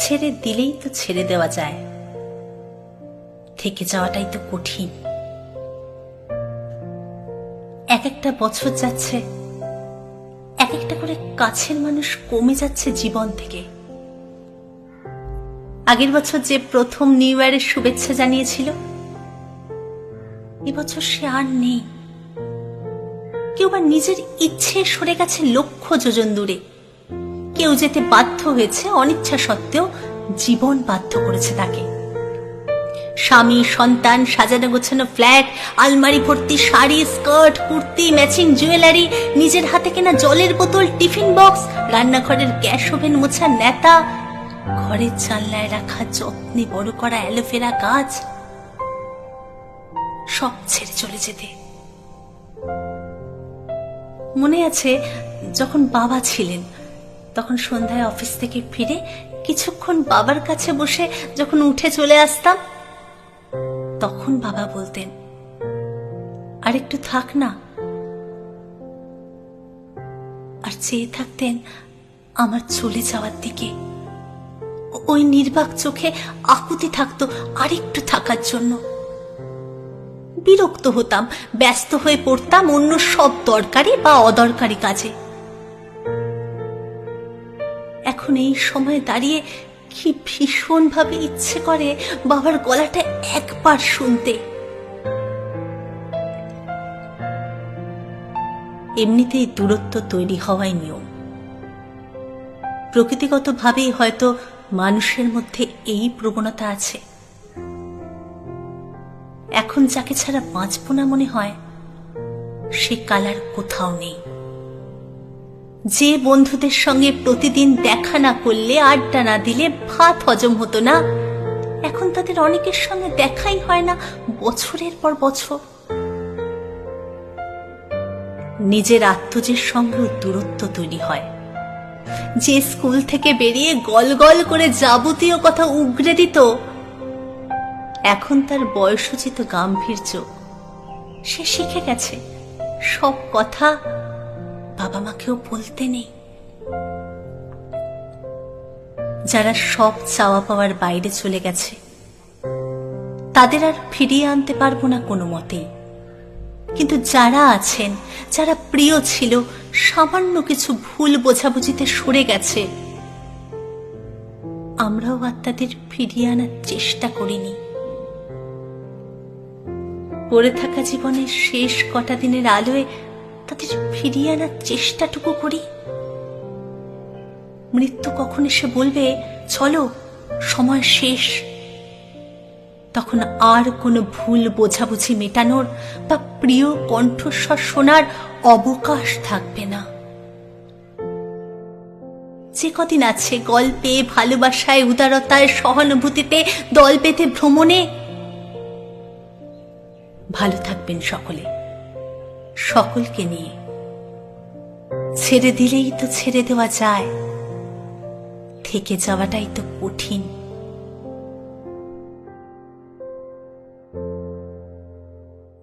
ছেড়ে দিলেই তো ছেড়ে দেওয়া যায়, থেকে যাওয়াটাই তো কঠিন। এক একটা বছর যাচ্ছে, এক একটা করে কাছের মানুষ কমে যাচ্ছে জীবন থেকে। আগের বছর যে প্রথম নিউ ইয়ারের শুভেচ্ছা জানিয়েছিল, এবছর সে আর নেই। কেউ বা নিজের ইচ্ছে সরে গেছে লক্ষ যোজন দূরে, কেউ যেতে বাধ্য হয়েছে অনিচ্ছা সত্ত্বেও, জীবন বাধ্য করেছে তাকে। স্বামী, সন্তান, সাজানো গোছানো ফ্ল্যাট, আলমারি ভর্তি sari, skirt, kurti, matching jewellery, নিজের হাতে কেনা জলের বোতল, টিফিন বক্স, রান্নাঘরের গ্যাস ওভেন মোছা নেতা, ঘরের জানলায় রাখা যত্নে বড় করা অ্যালোভেরা গাছ, সব ছেড়ে চলে যেতে। মনে আছে যখন বাবা ছিলেন, তখন সন্ধ্যায় অফিস থেকে ফিরে কিছুক্ষণ বাবার কাছে বসে যখন উঠে চলে আসতাম, তখন বাবা বলতেন, আর একটু থাক না। আর চেয়ে থাকতেন আমার চলে যাওয়ার দিকে। ওই নির্বাক চোখে আকুতি থাকতো আরেকটু থাকার জন্য। বিরক্ত হতাম, ব্যস্ত হয়ে পড়তাম অন্য সব দরকারি বা অদরকারি কাজে। এখন এই সময় দাঁড়িয়ে কি ভীষণ ভাবে ইচ্ছে করে বাবার গলাটা একবার শুনতে। এমনিতেই দূরত্ব তৈরি হওয়াই নিয়ম। প্রকৃতিগতভাবেই হয়তো মানুষের মধ্যে এই প্রবণতা আছে। এখন যাকে ছাড়া বাঁচব না মনে হয়, সে কাল আর কোথাও নেই। যে বন্ধুদের সঙ্গে প্রতিদিন দেখা না করলে, আড্ডা না দিলে ভাত হজম হতো না, এখন তাদের অনেকের সঙ্গে দেখাই হয় না বছরের পর বছর। নিজের আত্মজের সঙ্গেও দূরত্ব তৈরি হয়। যে স্কুল থেকে বেরিয়ে গল গল করে যাবতীয় কথা উগরে দিত, এখন তার বয়সোচিত গাম্ভীর্য। সে শিখে গেছে সব কথা বাবা মাকেও বলতে নেই। যারা সব চাওয়া পাওয়ার বাইরে চলে গেছে, তাদের আর ফিরিয়ে আনতে পারবো না কোনো মতেই। কিন্তু যারা আছেন, যারা প্রিয় ছিল, সামান্য কিছু ভুল বোঝাবুঝিতে সরে গেছে, আমরাও আর তাদের ফিরিয়ে আনার চেষ্টা করিনি। পড়ে থাকা জীবনের শেষ কটা দিনের আলোয় তাদের ফিরিয়ে আনার চেষ্টাটুকু করি। মৃত্যু কখন এসে বলবে, চলো সময় শেষ, তখন আর কোনো ভুল বোঝাবুঝি মেটানোর বা প্রিয় কণ্ঠস্বর শোনার অবকাশ থাকবে না। যে কদিন আছে গল্পে, ভালোবাসায়, উদারতায়, সহানুভূতিতে, দল পেতে ভ্রমণে, ভালো থাকবেন সকলে, সকলকে নিয়ে। ছেড়ে দিলেই তো ছেড়ে দেওয়া যায়, থেকে যাওয়াটাই তো কঠিন।